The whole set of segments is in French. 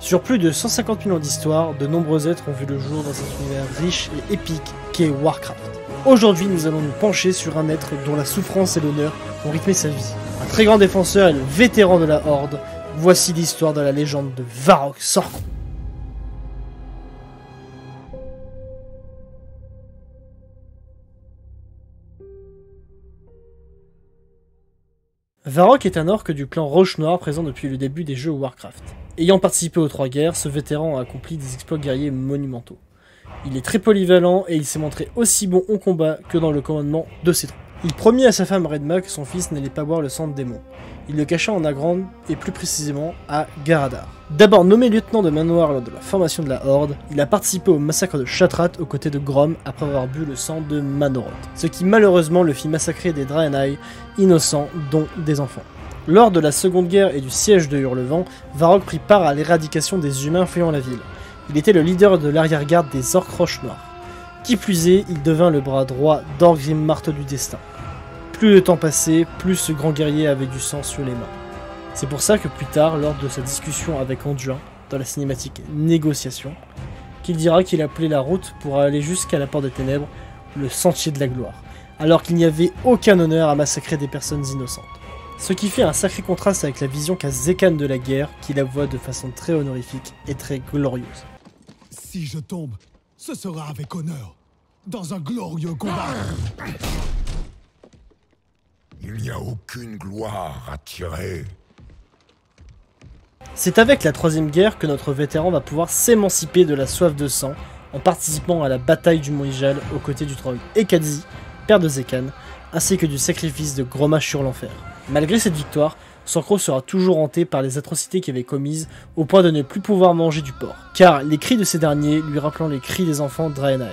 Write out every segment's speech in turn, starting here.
Sur plus de 150 000 ans d'histoire, de nombreux êtres ont vu le jour dans cet univers riche et épique qu'est Warcraft. Aujourd'hui, nous allons nous pencher sur un être dont la souffrance et l'honneur ont rythmé sa vie. Un très grand défenseur et le vétéran de la Horde, voici l'histoire de la légende de Varrock Sorkhon. Varrock est un orc du clan Roche-Noire présent depuis le début des jeux Warcraft. Ayant participé aux 3 guerres, ce vétéran a accompli des exploits guerriers monumentaux. Il est très polyvalent et il s'est montré aussi bon au combat que dans le commandement de ses troupes. Il promit à sa femme Redma que son fils n'allait pas boire le sang de démon. Il le cacha en Agrand et plus précisément à Garadar. D'abord nommé lieutenant de manoir lors de la formation de la Horde, il a participé au massacre de Shattrath aux côtés de Grom après avoir bu le sang de Manoroth, ce qui malheureusement le fit massacrer des Draenei innocents, dont des enfants. Lors de la Seconde Guerre et du siège de Hurlevent, Varrock prit part à l'éradication des humains fuyant la ville. Il était le leader de l'arrière-garde des orques Roche-Noire. Qui plus est, il devint le bras droit d'Orgrim Marteau du Destin. Plus le temps passait, plus ce grand guerrier avait du sang sur les mains. C'est pour ça que plus tard, lors de sa discussion avec Anduin, dans la cinématique Négociation, qu'il dira qu'il appelait la route pour aller jusqu'à la Porte des Ténèbres le Sentier de la Gloire, alors qu'il n'y avait aucun honneur à massacrer des personnes innocentes. Ce qui fait un sacré contraste avec la vision qu'a Zekan de la guerre, qui la voit de façon très honorifique et très glorieuse. Si je tombe, ce sera avec honneur, dans un glorieux combat. Il n'y a aucune gloire à tirer. C'est avec la 3ème guerre que notre vétéran va pouvoir s'émanciper de la soif de sang en participant à la bataille du Mont Ijal aux côtés du troll Ekadzi, père de Zekan, ainsi que du sacrifice de Grommash sur l'enfer. Malgré cette victoire, Sorkhon sera toujours hanté par les atrocités qu'il avait commises au point de ne plus pouvoir manger du porc, car les cris de ces derniers lui rappelant les cris des enfants Draenei.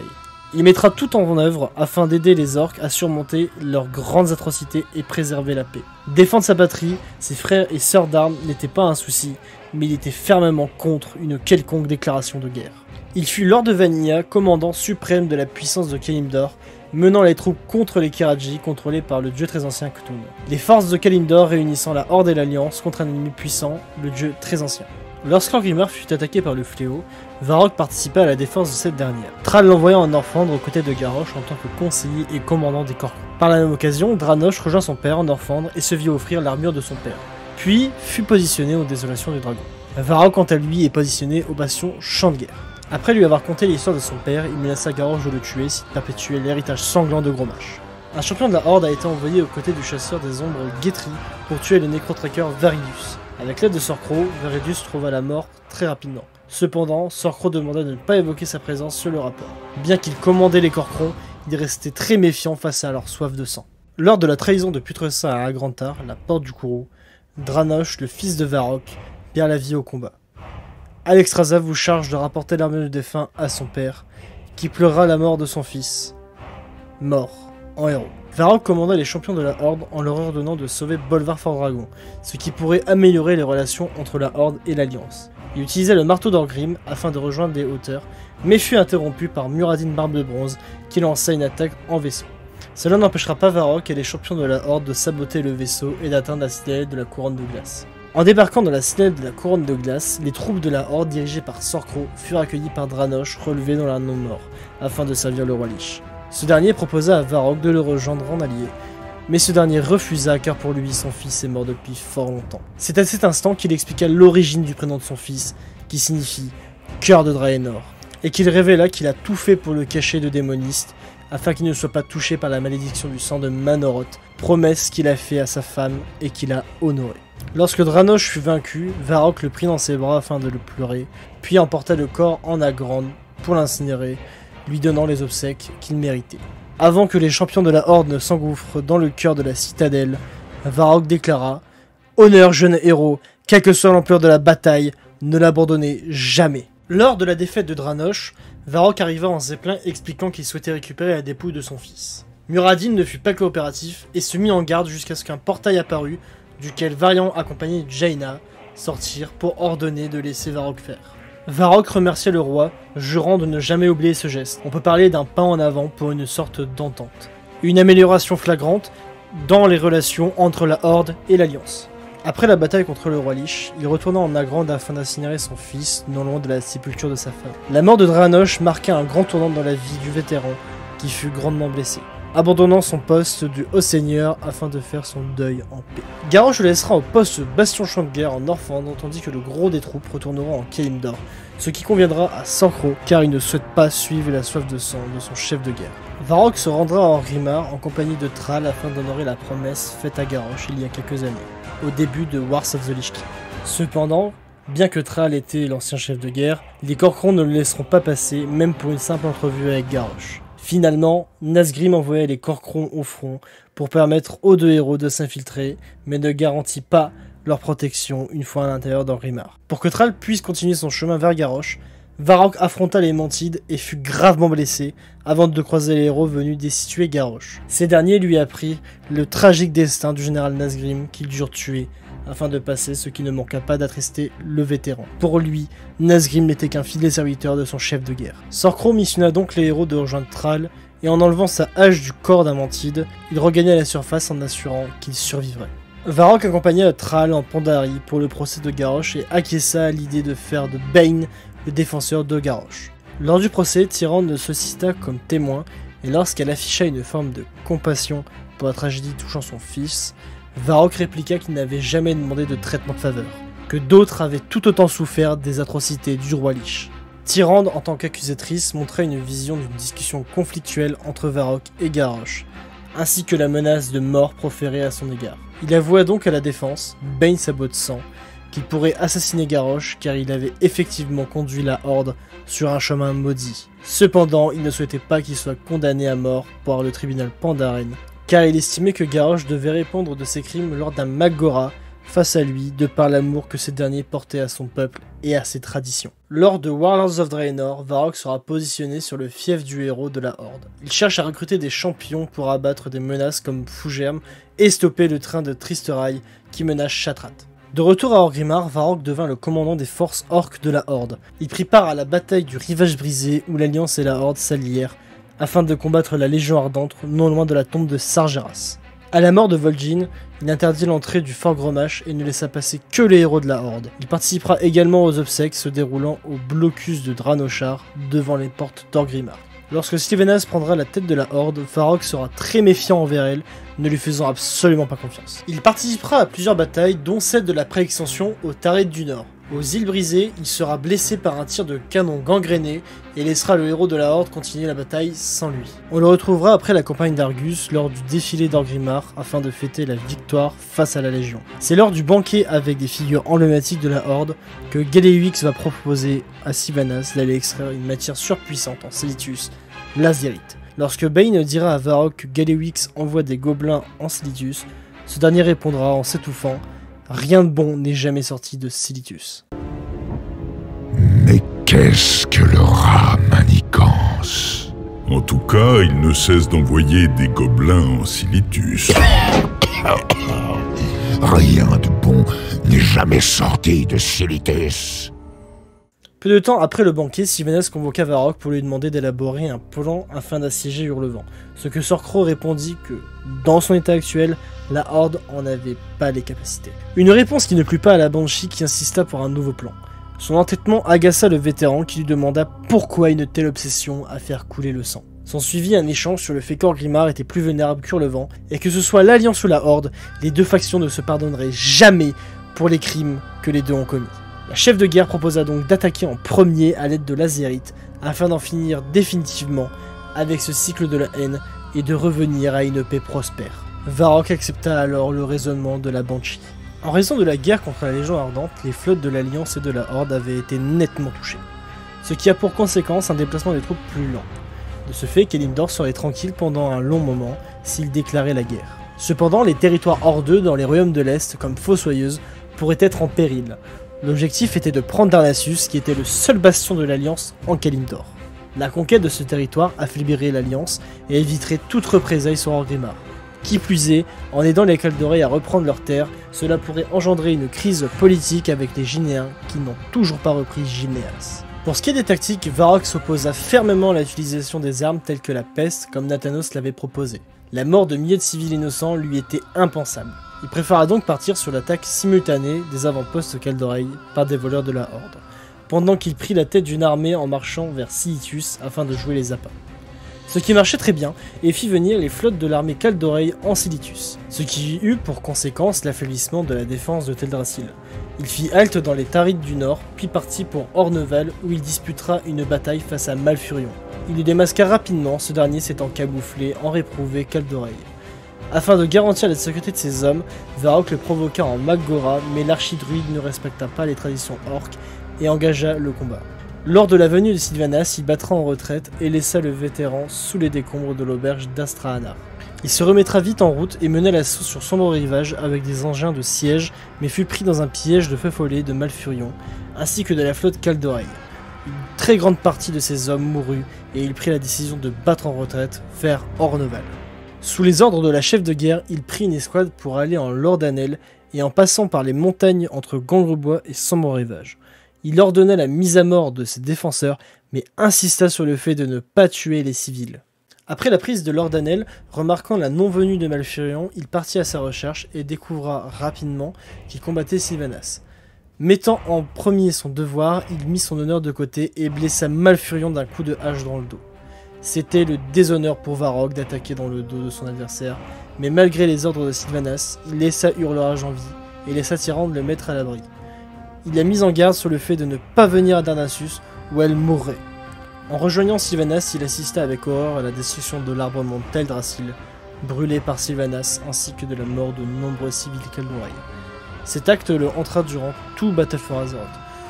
Il mettra tout en œuvre afin d'aider les orques à surmonter leurs grandes atrocités et préserver la paix. Défendre sa patrie, ses frères et sœurs d'armes n'était pas un souci, mais il était fermement contre une quelconque déclaration de guerre. Il fut Lord de Vanilla, commandant suprême de la puissance de Kalimdor, menant les troupes contre les Karaji contrôlés par le dieu très ancien Ktun. Les forces de Kalimdor réunissant la Horde et l'Alliance contre un ennemi puissant, le dieu très ancien. Lorsqu'Orgrimmar fut attaqué par le fléau, Varrock participa à la défense de cette dernière. Thrall l'envoya en Orphandre aux côtés de Garrosh en tant que conseiller et commandant des Corcons. Par la même occasion, Dranosh rejoint son père en Orphandre et se vit offrir l'armure de son père, puis fut positionné aux Désolations du Dragon. Varrock quant à lui est positionné au bastion Champ de Guerre. Après lui avoir conté l'histoire de son père, il menaça Garrosh de le tuer s'il perpétuait l'héritage sanglant de Grommash. Un champion de la Horde a été envoyé aux côtés du chasseur des ombres Guetri pour tuer le nécrotracker Varidius. Avec l'aide de Sorkhon, Varidius trouva la mort très rapidement. Cependant, Sorkhon demanda de ne pas évoquer sa présence sur le rapport. Bien qu'il commandait les Corcrons, il restait très méfiant face à leur soif de sang. Lors de la trahison de Putrescin à Agrantar, la porte du Kourou, Dranosh, le fils de Varrock, perd la vie au combat. Alexstrasza vous charge de rapporter l'armure du défunt à son père, qui pleura la mort de son fils, mort en héros. Varrock commanda les champions de la Horde en leur ordonnant de sauver Bolvar Fordragon, ce qui pourrait améliorer les relations entre la Horde et l'Alliance. Il utilisait le marteau d'Orgrim afin de rejoindre des hauteurs, mais fut interrompu par Muradin Barbe de Bronze qui lança une attaque en vaisseau. Cela n'empêchera pas Varrock et les champions de la Horde de saboter le vaisseau et d'atteindre la citadelle de la Couronne de Glace. En débarquant dans la citadelle de la Couronne de Glace, les troupes de la Horde dirigées par Sorkhon furent accueillies par Dranosh relevé dans l'anneau mort, afin de servir le roi Lich. Ce dernier proposa à Varrock de le rejoindre en allié, mais ce dernier refusa car pour lui son fils est mort depuis fort longtemps. C'est à cet instant qu'il expliqua l'origine du prénom de son fils, qui signifie « cœur de Draenor », et qu'il révéla qu'il a tout fait pour le cacher de démoniste, afin qu'il ne soit pas touché par la malédiction du sang de Manoroth, promesse qu'il a fait à sa femme et qu'il a honorée. Lorsque Dranosh fut vaincu, Varrock le prit dans ses bras afin de le pleurer, puis emporta le corps en Agrand pour l'incinérer, lui donnant les obsèques qu'il méritait. Avant que les champions de la Horde ne s'engouffrent dans le cœur de la citadelle, Varrock déclara « Honneur, jeune héros, quelle que soit l'ampleur de la bataille, ne l'abandonnez jamais !» Lors de la défaite de Dranosh, Varrock arriva en zeppelin expliquant qu'il souhaitait récupérer la dépouille de son fils. Muradin ne fut pas coopératif et se mit en garde jusqu'à ce qu'un portail apparut, duquel Varian accompagné de Jaina sortirent pour ordonner de laisser Varrock faire. Varrock remercia le roi, jurant de ne jamais oublier ce geste. On peut parler d'un pas en avant pour une sorte d'entente. Une amélioration flagrante dans les relations entre la Horde et l'Alliance. Après la bataille contre le roi Lich, il retourna en Nagrand afin d'incinérer son fils, non loin de la sépulture de sa femme. La mort de Dranosh marqua un grand tournant dans la vie du vétéran, qui fut grandement blessé, abandonnant son poste du haut seigneur afin de faire son deuil en paix. Garrosh le laissera au poste Bastion Champ de Guerre en Northrend, tandis que le gros des troupes retourneront en Kalimdor, ce qui conviendra à Sorcereau car il ne souhaite pas suivre la soif de sang de son chef de guerre. Varrock se rendra à Orgrimmar en compagnie de Thrall afin d'honorer la promesse faite à Garrosh il y a quelques années, au début de Wars of the Lich King. Cependant, bien que Thrall était l'ancien chef de guerre, les Corcrons ne le laisseront pas passer, même pour une simple entrevue avec Garrosh. Finalement, Nazgrim envoya les Corcrons au front pour permettre aux deux héros de s'infiltrer, mais ne garantit pas leur protection une fois à l'intérieur d'Orgrimmar. Pour que Thrall puisse continuer son chemin vers Garrosh, Varrock affronta les Mantides et fut gravement blessé avant de croiser les héros venus destituer Garrosh. Ces derniers lui apprirent le tragique destin du général Nazgrim qu'ils durent tuer afin de passer ce qui ne manqua pas d'attrister le vétéran. Pour lui, Nazgrim n'était qu'un fidèle serviteur de son chef de guerre. Sorcereau missionna donc les héros de rejoindre Thrall et en enlevant sa hache du corps d'un Mantide, il regagna la surface en assurant qu'il survivrait. Varrock accompagna Thrall en Pandarie pour le procès de Garrosh et acquiesça à l'idée de faire de Bane le défenseur de Garrosh. Lors du procès, Tyrande se cita comme témoin et lorsqu'elle afficha une forme de compassion pour la tragédie touchant son fils, Varrock répliqua qu'il n'avait jamais demandé de traitement de faveur, que d'autres avaient tout autant souffert des atrocités du roi Lich. Tyrande, en tant qu'accusatrice, montrait une vision d'une discussion conflictuelle entre Varrock et Garrosh, ainsi que la menace de mort proférée à son égard. Il avoua donc à la défense, Bane Sabot de sang, qu'il pourrait assassiner Garrosh car il avait effectivement conduit la Horde sur un chemin maudit. Cependant, il ne souhaitait pas qu'il soit condamné à mort par le tribunal Pandaren, car il estimait que Garrosh devait répondre de ses crimes lors d'un Magora face à lui de par l'amour que ce dernier portait à son peuple et à ses traditions. Lors de Warlords of Draenor, Varrock sera positionné sur le fief du héros de la Horde. Il cherche à recruter des champions pour abattre des menaces comme Fougerm et stopper le train de Tristerai qui menace Shattrath. De retour à Orgrimmar, Varrock devint le commandant des forces orques de la Horde. Il prit part à la bataille du Rivage Brisé où l'Alliance et la Horde s'allièrent afin de combattre la Légion Ardente non loin de la tombe de Sargeras. À la mort de Vol'jin, il interdit l'entrée du Fort Grommash et ne laissa passer que les héros de la Horde. Il participera également aux obsèques se déroulant au blocus de Dranochar devant les portes d'Orgrimmar. Lorsque Sylvanas prendra la tête de la Horde, Varrock sera très méfiant envers elle, ne lui faisant absolument pas confiance. Il participera à plusieurs batailles, dont celle de la pré-extension au Tared du Nord. Aux îles brisées, il sera blessé par un tir de canon gangréné et laissera le héros de la Horde continuer la bataille sans lui. On le retrouvera après la campagne d'Argus lors du défilé d'Orgrimmar afin de fêter la victoire face à la Légion. C'est lors du banquet avec des figures emblématiques de la Horde que Galewix va proposer à Sylvanas d'aller extraire une matière surpuissante en Silithus, l'Azérite. Lorsque Bane dira à Varrock que Galewix envoie des gobelins en Silithus, ce dernier répondra en s'étouffant: rien de bon n'est jamais sorti de Silithus. Mais qu'est-ce que le rat manigance? En tout cas, il ne cesse d'envoyer des gobelins en Silithus. Rien de bon n'est jamais sorti de Silithus. Peu de temps après le banquet, Sylvanas convoqua Varrock pour lui demander d'élaborer un plan afin d'assiéger Hurlevent, ce que Sorcereau répondit que, dans son état actuel, la Horde en avait pas les capacités. Une réponse qui ne plut pas à la Banshee qui insista pour un nouveau plan. Son entêtement agaça le vétéran qui lui demanda pourquoi une telle obsession à faire couler le sang. S'ensuivit un échange sur le fait qu'Orgrimmar était plus vulnérable qu'Hurlevent et que ce soit l'Alliance ou la Horde, les deux factions ne se pardonneraient jamais pour les crimes que les deux ont commis. La chef de guerre proposa donc d'attaquer en premier à l'aide de l'Azérite afin d'en finir définitivement avec ce cycle de la haine et de revenir à une paix prospère. Varrock accepta alors le raisonnement de la Banshee. En raison de la guerre contre la Légion Ardente, les flottes de l'Alliance et de la Horde avaient été nettement touchées, ce qui a pour conséquence un déplacement des troupes plus lent. De ce fait, Kalimdor serait tranquille pendant un long moment s'il déclarait la guerre. Cependant, les territoires hordeux dans les royaumes de l'Est, comme Fossoyeuse, pourraient être en péril. L'objectif était de prendre Darnassus, qui était le seul bastion de l'Alliance en Kalimdor. La conquête de ce territoire affaiblirait l'Alliance et éviterait toute représailles sur Orgrimmar. Qui plus est, en aidant les Kaldorei à reprendre leurs terres, cela pourrait engendrer une crise politique avec les Ginéens qui n'ont toujours pas repris Ginéas. Pour ce qui est des tactiques, Varrock s'opposa fermement à l'utilisation des armes telles que la peste, comme Nathanos l'avait proposé. La mort de milliers de civils innocents lui était impensable. Il préféra donc partir sur l'attaque simultanée des avant-postes Kaldorei par des voleurs de la Horde, pendant qu'il prit la tête d'une armée en marchant vers Silithus afin de jouer les appâts. Ce qui marchait très bien et fit venir les flottes de l'armée Kaldorei en Silithus, ce qui eut pour conséquence l'affaiblissement de la défense de Teldrassil. Il fit halte dans les Tarides du Nord, puis partit pour Orneval où il disputera une bataille face à Malfurion. Il le démasqua rapidement, ce dernier s'étant camouflé en réprouvé Kaldorei. Afin de garantir la sécurité de ses hommes, Varrock le provoqua en Maggora, mais l'archidruide ne respecta pas les traditions orques et engagea le combat. Lors de la venue de Sylvanas, il battra en retraite et laissa le vétéran sous les décombres de l'auberge d'Astrahanar. Il se remettra vite en route et mena l'assaut sur Sombre Rivage avec des engins de siège, mais fut pris dans un piège de feu follet de Malfurion, ainsi que de la flotte Kaldorei. Une très grande partie de ses hommes mourut et il prit la décision de battre en retraite vers Orneval. Sous les ordres de la chef de guerre, il prit une escouade pour aller en Lordanel et en passant par les montagnes entre Gangrebois et Sombre Rivage. Il ordonna la mise à mort de ses défenseurs, mais insista sur le fait de ne pas tuer les civils. Après la prise de Lordanel, remarquant la non-venue de Malfurion, il partit à sa recherche et découvra rapidement qu'il combattait Sylvanas. Mettant en premier son devoir, il mit son honneur de côté et blessa Malfurion d'un coup de hache dans le dos. C'était le déshonneur pour Varrock d'attaquer dans le dos de son adversaire, mais malgré les ordres de Sylvanas, il laissa Hurlerage en vie et laissa Tyrande le mettre à l'abri. Il a mis en garde sur le fait de ne pas venir à Darnassus où elle mourrait. En rejoignant Sylvanas, il assista avec horreur à la destruction de l'arbrement de Teldrassil, brûlé par Sylvanas, ainsi que de la mort de nombreux civils Kaldorei. Cet acte le hantera durant tout Battle for Azeroth,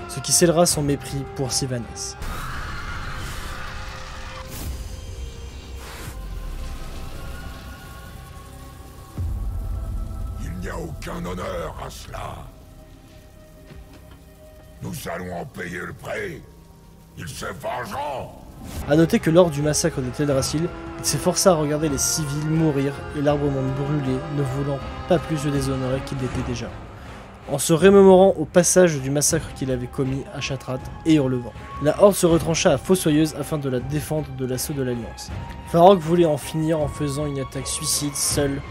ce qui scellera son mépris pour Sylvanas. Il n'y a aucun honneur à cela. Nous allons en payer le prix. Ils se vengeront. A noter que lors du massacre de Teldrassil, il s'efforça à regarder les civils mourir et l'arbrement brûler, ne voulant pas plus le déshonorer qu'il l'était déjà. En se remémorant au passage du massacre qu'il avait commis à Shattrath et Hurlevent. La Horde se retrancha à Fossoyeuse afin de la défendre de l'assaut de l'Alliance. Varrock voulait en finir en faisant une attaque suicide seul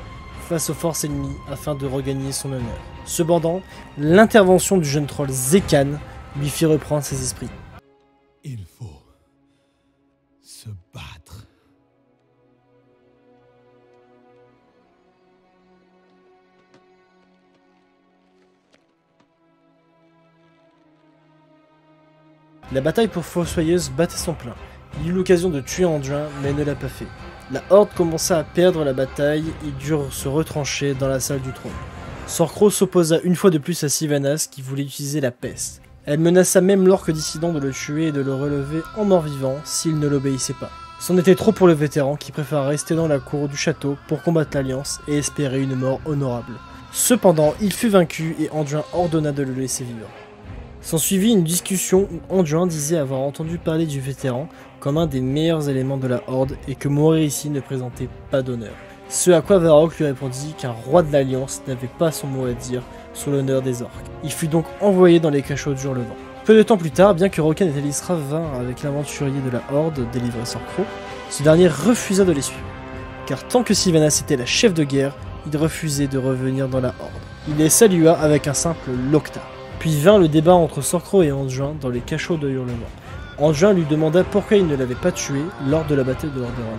face aux forces ennemies afin de regagner son honneur. Cependant, l'intervention du jeune troll Zekan lui fit reprendre ses esprits. Il faut se battre. La bataille pour Fossoyeuse battait son plein. Il eut l'occasion de tuer Anduin, mais ne l'a pas fait. La Horde commença à perdre la bataille et durent se retrancher dans la salle du trône. Sorcro s'opposa une fois de plus à Sylvanas qui voulait utiliser la peste. Elle menaça même l'orque dissident de le tuer et de le relever en mort-vivant s'il ne l'obéissait pas. C'en était trop pour le vétéran qui préféra rester dans la cour du château pour combattre l'Alliance et espérer une mort honorable. Cependant, il fut vaincu et Anduin ordonna de le laisser vivre. S'ensuivit une discussion où Anduin disait avoir entendu parler du vétéran comme un des meilleurs éléments de la Horde et que mourir ici ne présentait pas d'honneur. Ce à quoi Varrock lui répondit qu'un roi de l'Alliance n'avait pas son mot à dire sur l'honneur des orques. Il fut donc envoyé dans les cachots de Hurlevent. Peu de temps plus tard, bien que Rokan et Talisra vinrent avec l'aventurier de la Horde délivrer Sorcro, ce dernier refusa de les suivre. Car tant que Sylvanas était la chef de guerre, il refusait de revenir dans la Horde. Il les salua avec un simple Lokta. Puis vint le débat entre Sorcro et Anduin dans les cachots de Hurlevent. Anduin lui demanda pourquoi il ne l'avait pas tué lors de la bataille de Lordaeron,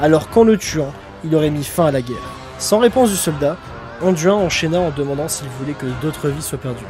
alors qu'en le tuant, il aurait mis fin à la guerre. Sans réponse du soldat, Anduin enchaîna en demandant s'il voulait que d'autres vies soient perdues.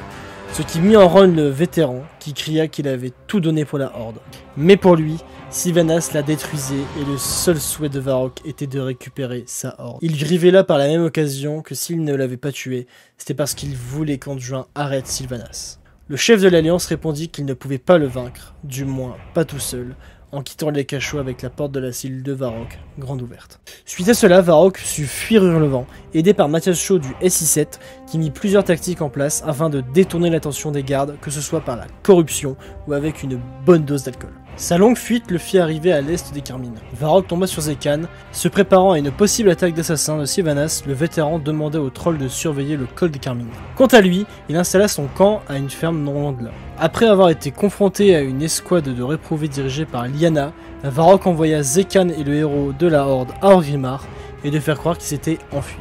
Ce qui mit en rogne le vétéran, qui cria qu'il avait tout donné pour la Horde. Mais pour lui, Sylvanas la détruisait et le seul souhait de Varrock était de récupérer sa Horde. Il révéla par la même occasion que s'il ne l'avait pas tué, c'était parce qu'il voulait qu'Anduin arrête Sylvanas. Le chef de l'Alliance répondit qu'il ne pouvait pas le vaincre, du moins pas tout seul, en quittant les cachots avec la porte de la cellule de Varrock, grande ouverte. Suite à cela, Varrock sut fuir Hurlevent, aidé par Mathias Shaw du SI7, qui mit plusieurs tactiques en place afin de détourner l'attention des gardes, que ce soit par la corruption ou avec une bonne dose d'alcool. Sa longue fuite le fit arriver à l'est des Carmines. Varrock tomba sur Zekan. Se préparant à une possible attaque d'assassins de Sylvanas, le vétéran demanda au troll de surveiller le col des Carmines. Quant à lui, il installa son camp à une ferme non loin de là. Après avoir été confronté à une escouade de réprouvés dirigée par Lyanna, Varrock envoya Zekan et le héros de la Horde à Orgrimmar et de faire croire qu'il s'était enfui.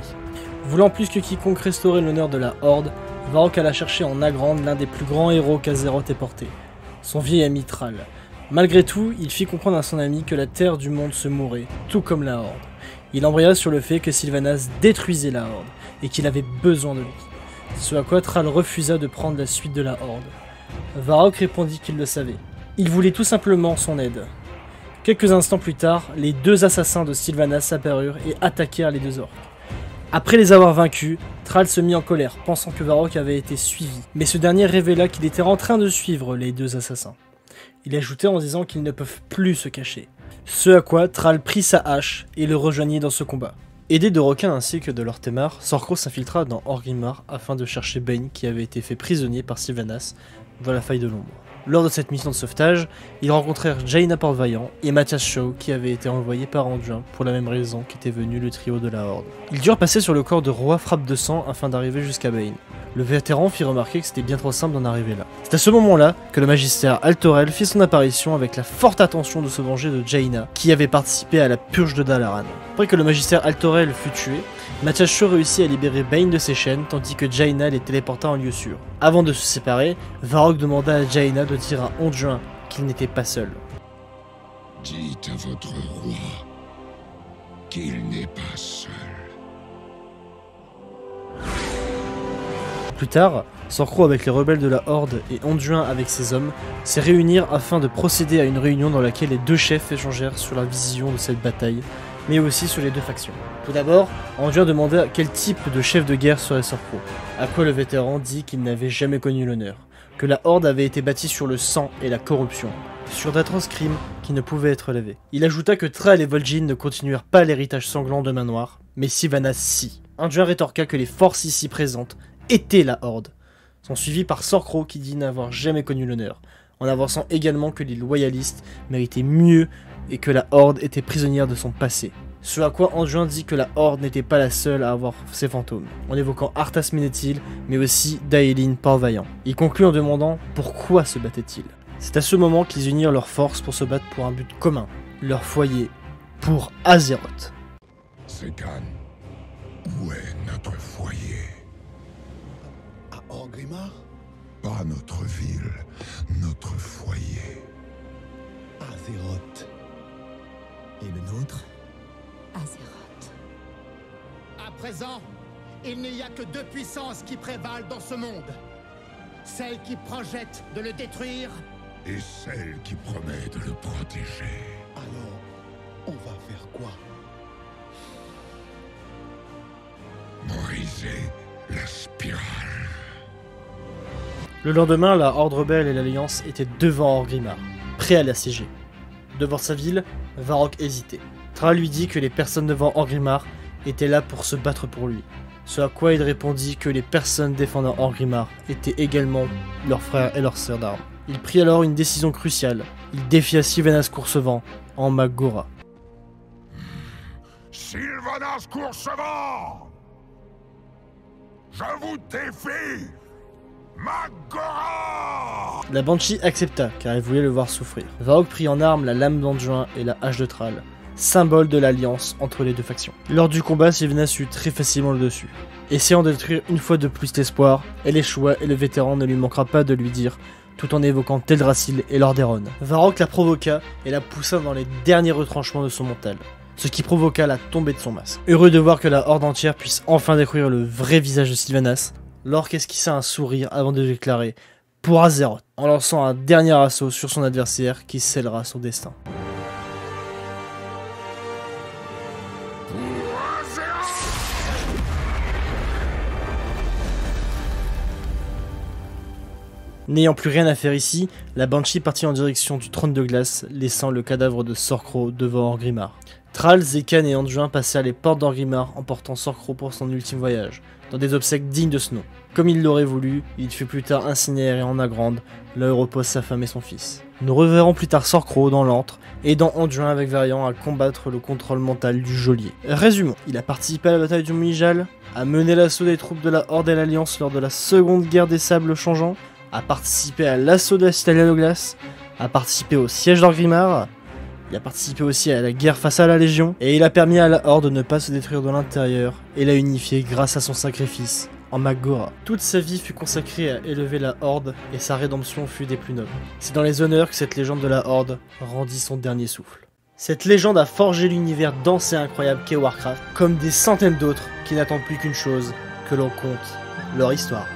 Voulant plus que quiconque restaurer l'honneur de la Horde, Varrock alla chercher en Nagrand l'un des plus grands héros qu'Azeroth ait porté, son vieil ami Thrall. Malgré tout, il fit comprendre à son ami que la terre du monde se mourait, tout comme la Horde. Il embraya sur le fait que Sylvanas détruisait la Horde, et qu'il avait besoin de lui. Ce à quoi Thrall refusa de prendre la suite de la Horde. Varrock répondit qu'il le savait. Il voulait tout simplement son aide. Quelques instants plus tard, les deux assassins de Sylvanas apparurent et attaquèrent les deux orques. Après les avoir vaincus, Thrall se mit en colère, pensant que Varrock avait été suivi, mais ce dernier révéla qu'il était en train de suivre les deux assassins. Il ajoutait en disant qu'ils ne peuvent plus se cacher. Ce à quoi Thrall prit sa hache et le rejoignit dans ce combat. Aidé de requins ainsi que de Lortemar, Sorcro s'infiltra dans Orgrimmar afin de chercher Bane qui avait été fait prisonnier par Sylvanas dans la faille de l'ombre. Lors de cette mission de sauvetage, ils rencontrèrent Jaina Port-Vaillant et Mathias Shaw qui avaient été envoyés par Anduin pour la même raison qu'était venu le trio de la Horde. Ils durent passer sur le corps de Roi Frappe de Sang afin d'arriver jusqu'à Bane. Le vétéran fit remarquer que c'était bien trop simple d'en arriver là. C'est à ce moment-là que le magistère Altorel fit son apparition avec la forte intention de se venger de Jaina, qui avait participé à la purge de Dalaran. Après que le magistère Altorel fut tué, Mathias Shaw réussit à libérer Bane de ses chaînes tandis que Jaina les téléporta en lieu sûr. Avant de se séparer, Varrock demanda à Jaina de dire à Anduin qu'il n'était pas seul. Dites à votre roi qu'il n'est pas seul. Plus tard, Sorcro avec les rebelles de la Horde et Anduin avec ses hommes s'est réunir afin de procéder à une réunion dans laquelle les deux chefs échangèrent sur la vision de cette bataille, mais aussi sur les deux factions. Tout d'abord, Anduin demanda quel type de chef de guerre serait Sorcro, à quoi le vétéran dit qu'il n'avait jamais connu l'honneur, que la Horde avait été bâtie sur le sang et la corruption, sur d'atroces crimes qui ne pouvaient être levés. Il ajouta que Thrall et Vol'jin ne continuèrent pas l'héritage sanglant de Main Noire, mais Sylvanas si. Anduin rétorqua que les forces ici présentes étaient la Horde, sont suivis par Sorcro qui dit n'avoir jamais connu l'honneur, en avançant également que les loyalistes méritaient mieux et que la Horde était prisonnière de son passé. Ce à quoi Anduin dit que la Horde n'était pas la seule à avoir ses fantômes, en évoquant Arthas Menethil, mais aussi Daelin Port-Vaillant. Il conclut en demandant pourquoi se battaient-ils. C'est à ce moment qu'ils unirent leurs forces pour se battre pour un but commun, leur foyer, pour Azeroth. Zekan, où est notre foyer? À Orgrimmar? Pas notre ville, notre foyer. Azeroth. Et le nôtre? Azeroth. À présent, il n'y a que deux puissances qui prévalent dans ce monde. Celle qui projette de le détruire Et celle qui promet de le protéger. Alors, on va faire quoi? Briser la spirale. Le lendemain, la Horde rebelle et l'Alliance étaient devant Orgrimmar, prêts à l'assiéger. Devant sa ville, Varrock hésitait. Thrall lui dit que les personnes devant Orgrimmar étaient là pour se battre pour lui. Ce à quoi il répondit que les personnes défendant Orgrimmar étaient également leurs frères et leurs sœurs d'armes. Il prit alors une décision cruciale. Il défia Sylvanas Coursevent en Mag'Gora. Sylvanas Coursevent! Je vous défie! Mag'Gora! La Banshee accepta car elle voulait le voir souffrir. Varrock prit en arme la lame d'Anduin et la hache de Thrall, symbole de l'alliance entre les deux factions. Lors du combat, Sylvanas eut très facilement le dessus. Essayant de détruire une fois de plus l'espoir, elle échoua et le vétéran ne lui manquera pas de lui dire, tout en évoquant Teldrassil et Lordaeron. Varrock la provoqua et la poussa dans les derniers retranchements de son mental, ce qui provoqua la tombée de son masque. Heureux de voir que la Horde entière puisse enfin découvrir le vrai visage de Sylvanas, Lorc esquissa un sourire avant de déclarer « Pour Azeroth » en lançant un dernier assaut sur son adversaire qui scellera son destin. N'ayant plus rien à faire ici, la Banshee partit en direction du trône de glace, laissant le cadavre de Sorcro devant Orgrimmar. Thrall, Zekan et Anduin passèrent les portes d'Orgrimmar en portant Sorcro pour son ultime voyage, dans des obsèques dignes de ce nom. Comme il l'aurait voulu, il fut plus tard incinéré en Nagrand, là où repose sa femme et son fils. Nous reverrons plus tard Sorcro dans l'antre, aidant Anduin avec Varian à combattre le contrôle mental du geôlier. Résumons, il a participé à la bataille du Mouijal, a mené l'assaut des troupes de la Horde et l'Alliance lors de la seconde guerre des sables changeants, a participé à l'assaut de la citadelle de glace, a participé au siège d'Orgrimmar, Il a participé aussi à la guerre face à la Légion, et il a permis à la Horde de ne pas se détruire de l'intérieur, et l'a unifié grâce à son sacrifice en Mag'Gora. Toute sa vie fut consacrée à élever la Horde, et sa rédemption fut des plus nobles. C'est dans les honneurs que cette légende de la Horde rendit son dernier souffle. Cette légende a forgé l'univers dense et incroyable qu'est Warcraft, comme des centaines d'autres qui n'attendent plus qu'une chose, que l'on compte leur histoire.